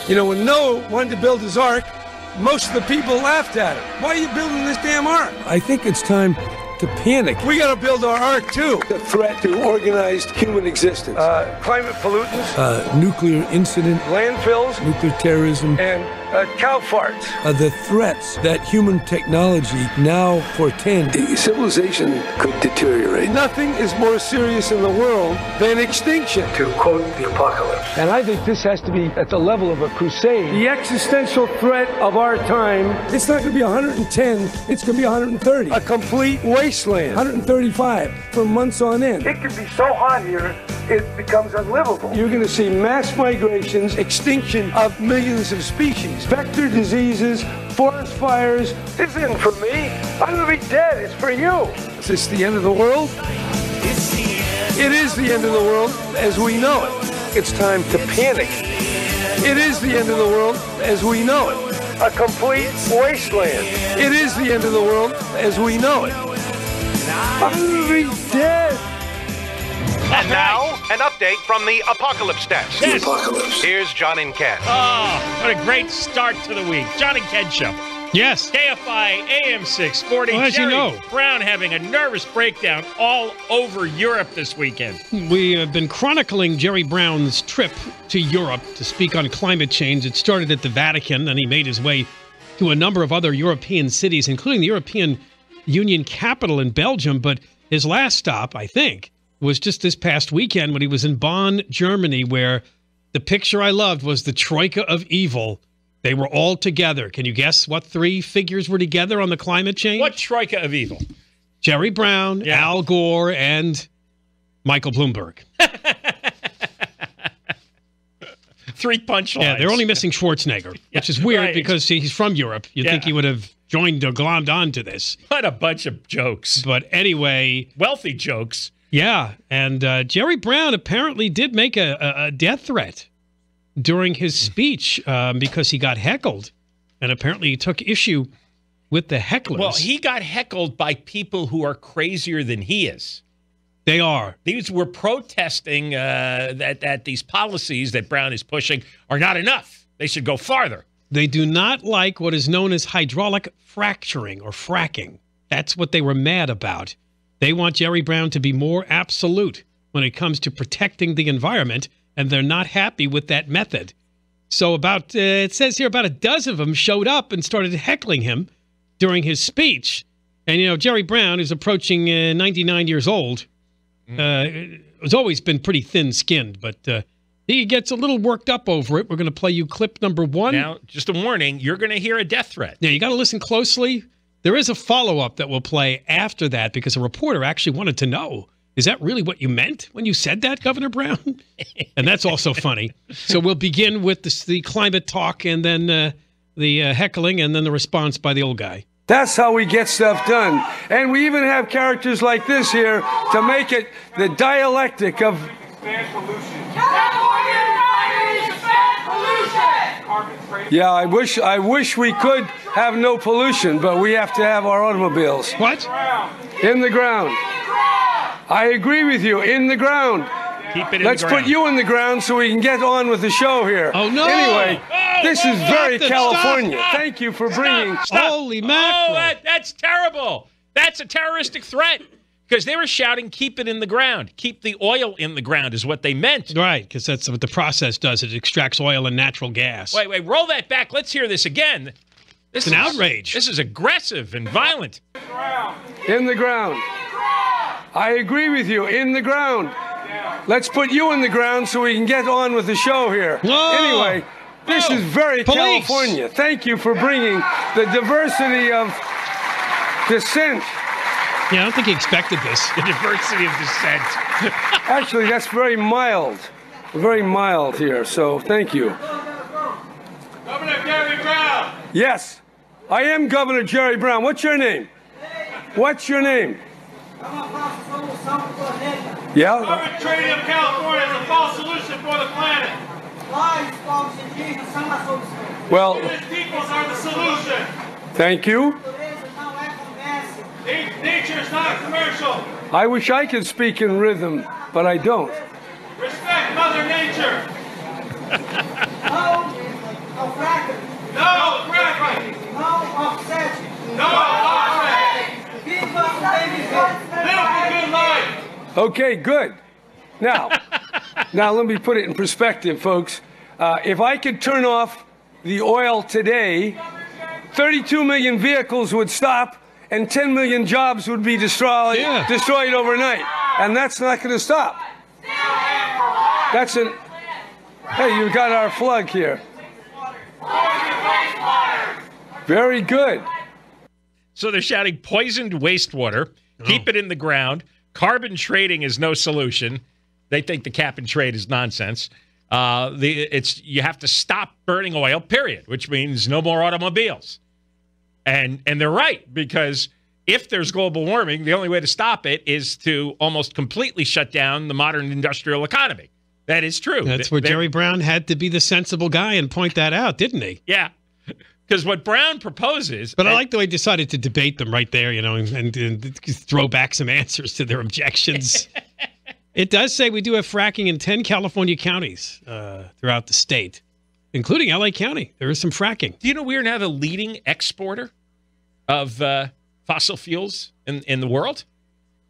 You know, when Noah wanted to build his ark, most of the people laughed at him. Why are you building this damn ark? I think it's time to panic. We got to build our ark, too. The threat to organized human existence. Climate pollutants. Nuclear incident. Landfills. Nuclear terrorism. And cow farts. The threats that human technology now portend. Civilization could deteriorate. Nothing is more serious in the world than extinction, to quote the apocalypse. And I think this has to be at the level of a crusade. The existential threat of our time, it's not going to be 110, it's going to be 130. A complete wasteland. 135 for months on end. It can be so hot here, it becomes unlivable. You're going to see mass migrations, extinction of millions of species, vector diseases, forest fires. This isn't for me. I'm going to be dead. It's for you. Is this the end of the world? It is the end of the world as we know it. It's time to panic. It is the end of the world as we know it. A complete wasteland. It is the end of the world as we know it. I'm going to be dead. And now, an update from the Apocalypse Desk. Yes. Apocalypse. Here's John and Ken. Oh, what a great start to the week. John and Ken Show. Yes. KFI AM 640. Well, as you know. Brown having a nervous breakdown all over Europe this weekend. We have been chronicling Jerry Brown's trip to Europe to speak on climate change. It started at the Vatican, and he made his way to a number of other European cities, including the European Union capital in Belgium. But his last stop, I think, was just this past weekend when he was in Bonn, Germany, where the picture I loved was the troika of evil. They were all together. Can you guess what three figures were together on the climate change? What troika of evil? Jerry Brown, Al Gore, and Michael Bloomberg. Three punchlines. Yeah, they're only missing Schwarzenegger, which is weird because he's from Europe. You'd think he would have joined or glommed onto this. What a bunch of jokes. But anyway. Wealthy jokes. Yeah, and Jerry Brown apparently did make a death threat during his speech because he got heckled, and apparently he took issue with the hecklers. Well, he got heckled by people who are crazier than he is. They are. These were protesting that these policies that Brown is pushing are not enough. They should go farther. They do not like what is known as hydraulic fracturing or fracking. That's what they were mad about. They want Jerry Brown to be more absolute when it comes to protecting the environment, and they're not happy with that method. So it says here about a dozen of them showed up and started heckling him during his speech. And, you know, Jerry Brown is approaching 99 years old. Has always been pretty thin-skinned, but he gets a little worked up over it. We're going to play you clip number 1. Now, just a warning, you're going to hear a death threat. Yeah, you got to listen closely. There is a follow-up that we'll play after that because a reporter actually wanted to know, is that really what you meant when you said that, Governor Brown? And that's also funny. So we'll begin with the climate talk and then the heckling and then the response by the old guy. That's how we get stuff done. And we even have characters like this here to make it the dialectic of... Yeah, I wish we could have no pollution, but we have to have our automobiles. What? In the ground. I agree with you. In the ground. Keep it in Let's the ground. put you in the ground so we can get on with the show here. Oh, no. Anyway, this is very California. Stop. Thank you for bringing... Stop. Holy mackerel. Oh, that's terrible. That's a terroristic threat. Because they were shouting, keep it in the ground. Keep the oil in the ground is what they meant. Right, because that's what the process does. It extracts oil and natural gas. Wait, roll that back. Let's hear this again. It's an outrage. This is aggressive and violent. In the ground. I agree with you. In the ground. Let's put you in the ground so we can get on with the show here. Whoa. Anyway, this is very Police. California. Thank you for bringing the diversity of dissent. Yeah, I don't think he expected this. The diversity of dissent. Actually, that's very mild here, so thank you. Governor Jerry Brown. Yes, I am Governor Jerry Brown. What's your name? What's your name? Yeah? Arbitrating of California is a false solution for the planet. Well, Indigenous peoples are the solution. thank you. Nature is not commercial. I wish I could speak in rhythm, but I don't. Respect Mother Nature. Okay, good. Now let me put it in perspective, folks. If I could turn off the oil today, 32 million vehicles would stop and 10 million jobs would be destroyed overnight. And that's not going to stop. Hey, you got our plug here. Very good. So they're shouting poisoned wastewater, keep it in the ground. Carbon trading is no solution. They think the cap and trade is nonsense. You have to stop burning oil, period, which means no more automobiles. And they're right, because if there's global warming, the only way to stop it is to almost completely shut down the modern industrial economy. That is true. That's where Jerry Brown had to be the sensible guy and point that out, didn't he? Yeah. Because what Brown proposes... But I like the way he decided to debate them right there, and throw back some answers to their objections. It does say we do have fracking in 10 California counties throughout the state, including L.A. County. There is some fracking. Do you know we are now the leading exporter of fossil fuels in the world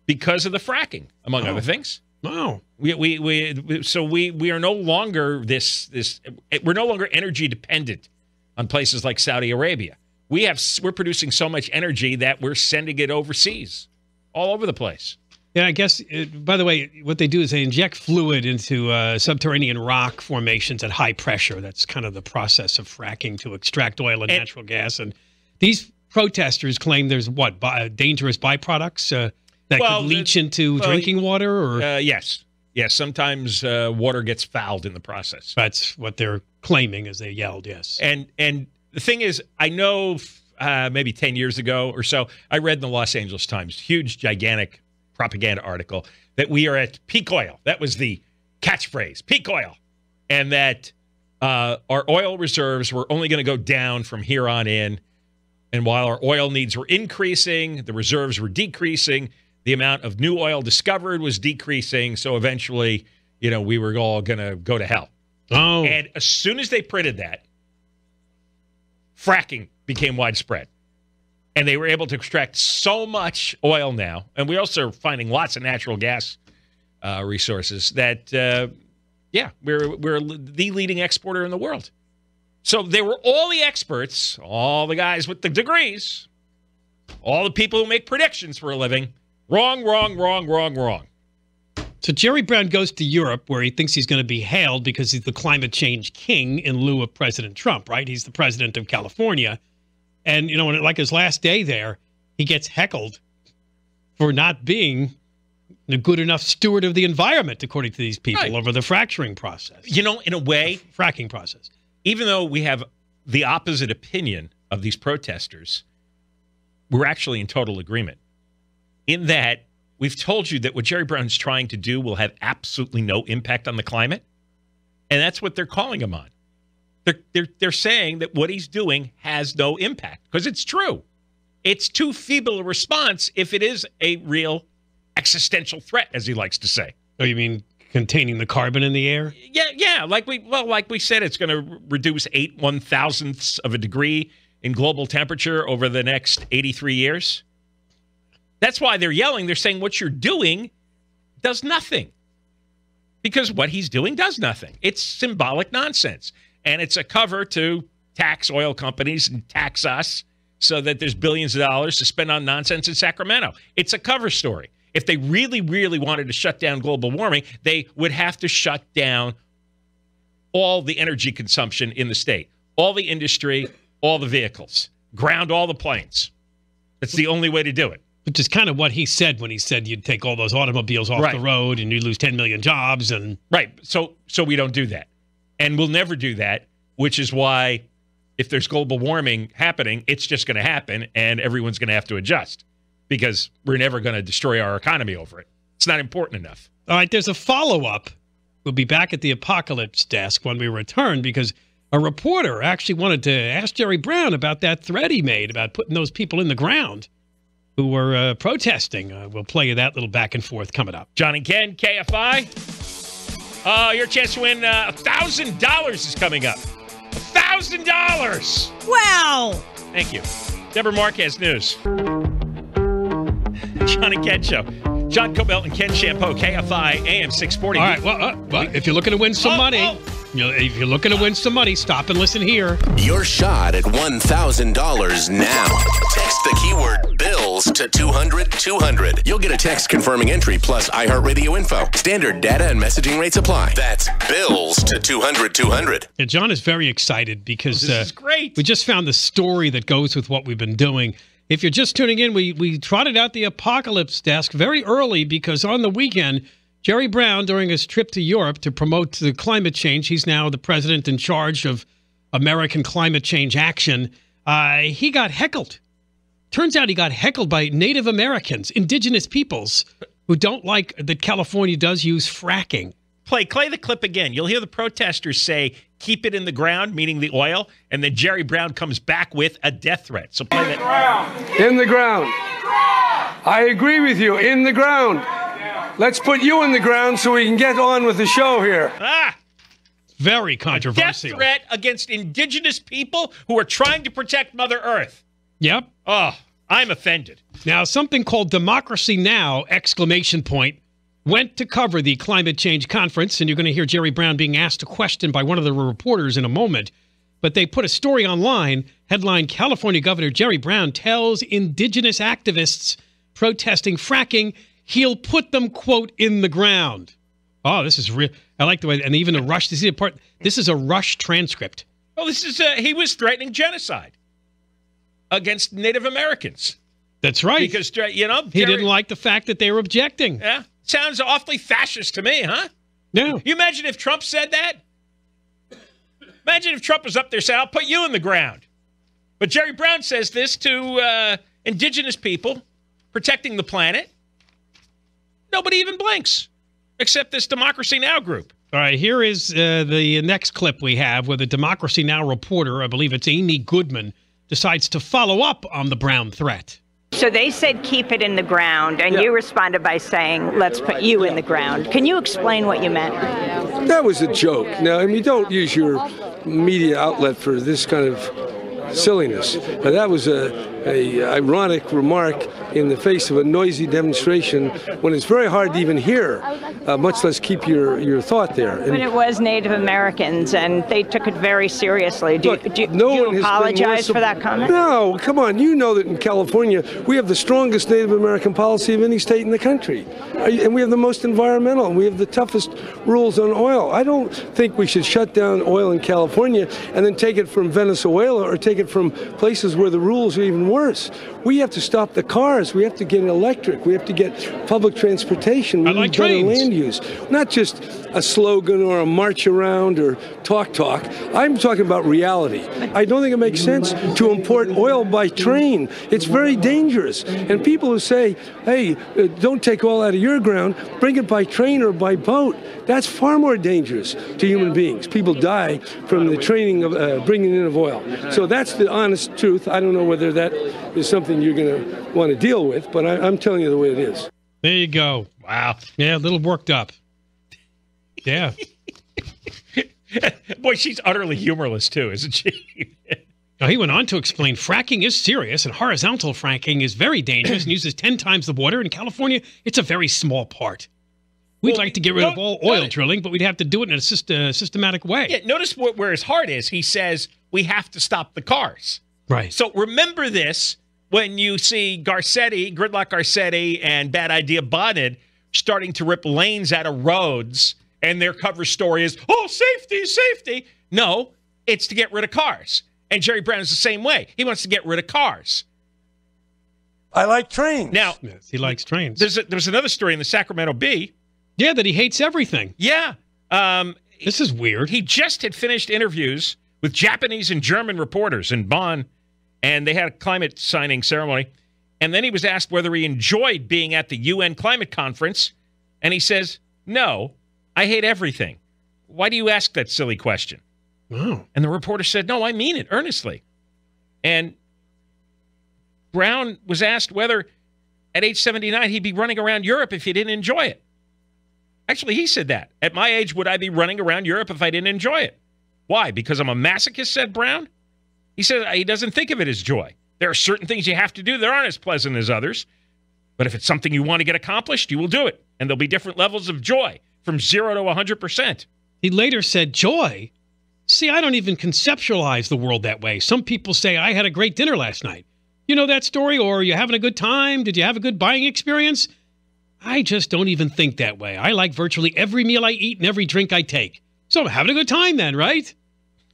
because of the fracking, among other things? Wow. We are no longer we're no longer energy dependent on places like Saudi Arabia. We're producing so much energy that we're sending it overseas, all over the place. Yeah, I guess, by the way, what they do is they inject fluid into subterranean rock formations at high pressure. That's kind of the process of fracking to extract oil and natural gas. And these protesters claim there's dangerous byproducts that could leach into drinking water? Or Yes. Yes, sometimes water gets fouled in the process. That's what they're claiming as they yelled, yes. And the thing is, I know maybe 10 years ago or so, I read in the Los Angeles Times, huge, gigantic propaganda article, that we are at peak oil. That was the catchphrase, peak oil. And that our oil reserves were only going to go down from here on in. And while our oil needs were increasing, the reserves were decreasing. The amount of new oil discovered was decreasing. So eventually, we were all going to go to hell. Oh. And as soon as they printed that, fracking became widespread. And they were able to extract so much oil now. And we also are finding lots of natural gas resources that, we're the leading exporter in the world. So they were all the experts, all the guys with the degrees, all the people who make predictions for a living. Wrong, wrong, wrong, wrong, wrong. So Jerry Brown goes to Europe where he thinks he's going to be hailed because he's the climate change king in lieu of President Trump, right? He's the president of California. And, when like his last day there, he gets heckled for not being a good enough steward of the environment, according to these people, over the fracturing process. In a way, fracking process. Even though we have the opposite opinion of these protesters, we're actually in total agreement. In that, we've told you that what Jerry Brown's trying to do will have absolutely no impact on the climate. And that's what they're calling him on. They're saying that what he's doing has no impact, because it's true. It's too feeble a response if it is a real existential threat, as he likes to say. Oh, you mean containing the carbon in the air? Yeah. Like we said, it's going to reduce 1/1000ths of a degree in global temperature over the next 83 years. That's why they're yelling. They're saying what you're doing does nothing. Because what he's doing does nothing. It's symbolic nonsense. And it's a cover to tax oil companies and tax us so that there's billions of dollars to spend on nonsense in Sacramento. It's a cover story. If they really, really wanted to shut down global warming, they would have to shut down all the energy consumption in the state, all the industry, all the vehicles, ground all the planes. That's the only way to do it. Which is kind of what he said when he said you'd take all those automobiles off the road and you'd lose 10 million jobs. Right. So we don't do that. And we'll never do that, which is why if there's global warming happening, it's just going to happen and everyone's going to have to adjust because we're never going to destroy our economy over it. It's not important enough. All right, there's a follow-up. We'll be back at the Apocalypse Desk when we return because a reporter actually wanted to ask Jerry Brown about that threat he made about putting those people in the ground who were protesting. We'll play you that little back and forth coming up. John and Ken, KFI. Your chance to win $1,000 is coming up. $1,000! Wow! Thank you. Deborah Marquez News. John and Ken Show. John Cobell and Ken Shampoo, KFI AM 640. All right. Well, if you're looking to win some money, if you're looking to win some money, stop and listen here. Your shot at $1,000 now. Text the keyword BILLS to 200-200. You'll get a text confirming entry plus iHeartRadio info. Standard data and messaging rates apply. That's BILLS to 200-200. Yeah, John is very excited because this is great. We just found the story that goes with what we've been doing. If you're just tuning in, we trotted out the apocalypse desk very early because on the weekend, Jerry Brown, during his trip to Europe to promote the climate change, he's now the president in charge of American climate change action, he got heckled. Turns out he got heckled by Native Americans, indigenous peoples, who don't like that California does use fracking. Play the clip again. You'll hear the protesters say, keep it in the ground, meaning the oil, and then Jerry Brown comes back with a death threat. So play that. In the ground. I agree with you. In the ground. Let's put you in the ground so we can get on with the show here. Very controversial. Death threat against indigenous people who are trying to protect Mother Earth. Yep. Oh, I'm offended. Now, something called Democracy Now! Went to cover the climate change conference, and you're going to hear Jerry Brown being asked a question by one of the reporters in a moment. But they put a story online, headline, California Governor Jerry Brown tells indigenous activists protesting fracking he'll put them, quote, in the ground. Oh, this is real. I like the way, and even the Rush, this is a Rush transcript. Oh, this is, he was threatening genocide against Native Americans. That's right. Because, you know, he didn't like the fact that they were objecting. Yeah. Sounds awfully fascist to me, huh? No. You imagine if Trump said that? Imagine if Trump was up there saying, I'll put you in the ground. But Jerry Brown says this to indigenous people protecting the planet. Nobody even blinks, except this Democracy Now! Group. All right, here is the next clip we have where the Democracy Now! Reporter, I believe it's Amy Goodman, decides to follow up on the Brown threat. So they said keep it in the ground, and you responded by saying, let's put you in the ground. Can you explain what you meant? That was a joke. Now, I mean, don't use your media outlet for this kind of silliness. That was a ironic remark in the face of a noisy demonstration when it's very hard to even hear, much less keep your thought there. But it was Native Americans, and they took it very seriously. Do you apologize for that comment? No, come on. You know that in California, we have the strongest Native American policy of any state in the country. And we have the most environmental, and we have the toughest rules on oil. I don't think we should shut down oil in California and then take it from Venezuela or take it from places where the rules are even worse. We have to stop the cars. We have to get electric. We have to get public transportation. We need better land use. Not just a slogan or a march around or talk. I'm talking about reality. I don't think it makes sense to import oil by train. It's very dangerous. And people who say, hey, don't take oil out of your ground, bring it by train or by boat, that's far more dangerous to human beings. People die from the training of bringing in of oil. So that's the honest truth. I don't know whether that is something you're going to want to deal with, but I'm telling you the way it is. There you go. Wow. Yeah, a little worked up. Yeah. Boy, she's utterly humorless, too, isn't she? Now, he went on to explain fracking is serious and horizontal fracking is very dangerous and uses 10 times the water. In California, it's a very small part. We'd like to get rid of all oil drilling, but we'd have to do it in a systematic way. Yeah, notice where his heart is. He says, we have to stop the cars. Right. So remember this when you see Gridlock Garcetti and Bad Idea Bonnet starting to rip lanes out of roads, and their cover story is, oh, safety, safety. No, it's to get rid of cars. And Jerry Brown is the same way. He wants to get rid of cars. I like trains. Now, yes, he likes trains. There's another story in the Sacramento Bee. Yeah, that he hates everything. Yeah. This is weird. He just had finished interviews with Japanese and German reporters in Bonn, and they had a climate signing ceremony. And then he was asked whether he enjoyed being at the UN climate conference, and he says, no, I hate everything. Why do you ask that silly question? Wow. And the reporter said, no, I mean it earnestly. And Brown was asked whether at age 79 he'd be running around Europe if he didn't enjoy it. Actually, he said that. At my age, would I be running around Europe if I didn't enjoy it? Why? Because I'm a masochist, said Brown? He said he doesn't think of it as joy. There are certain things you have to do that aren't as pleasant as others. But if it's something you want to get accomplished, you will do it. And there'll be different levels of joy from 0 to 100%. He later said, joy? See, I don't even conceptualize the world that way. Some people say, I had a great dinner last night. You know that story? Or are you having a good time? Did you have a good buying experience? I just don't even think that way. I like virtually every meal I eat and every drink I take. So I'm having a good time then, right?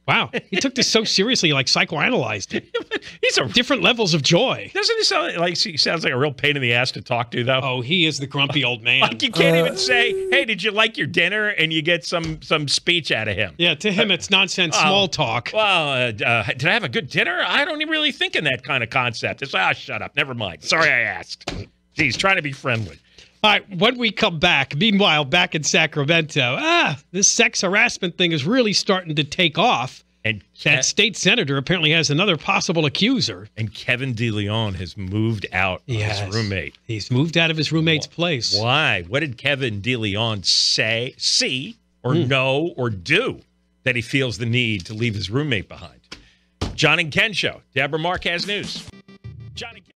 Wow. He took this so seriously, like psychoanalyzed it. He's a different levels of joy. Doesn't he sound like he sounds like a real pain in the ass to talk to, though? Oh, he is the grumpy old man. Like you can't even say, hey, did you like your dinner? And you get some speech out of him. Yeah, to him, it's nonsense small talk. Well, did I have a good dinner? I don't even really think in that kind of concept. It's, shut up. Never mind. Sorry I asked. He's trying to be friendly. All right, when we come back, meanwhile, back in Sacramento, this sex harassment thing is really starting to take off. And that state senator apparently has another possible accuser. And Kevin DeLeon has moved out of his roommate. He's moved out of his roommate's place. Why? What did Kevin DeLeon see, or know, or do that he feels the need to leave his roommate behind? John and Ken Show. Deborah Marquez News. John and Ken.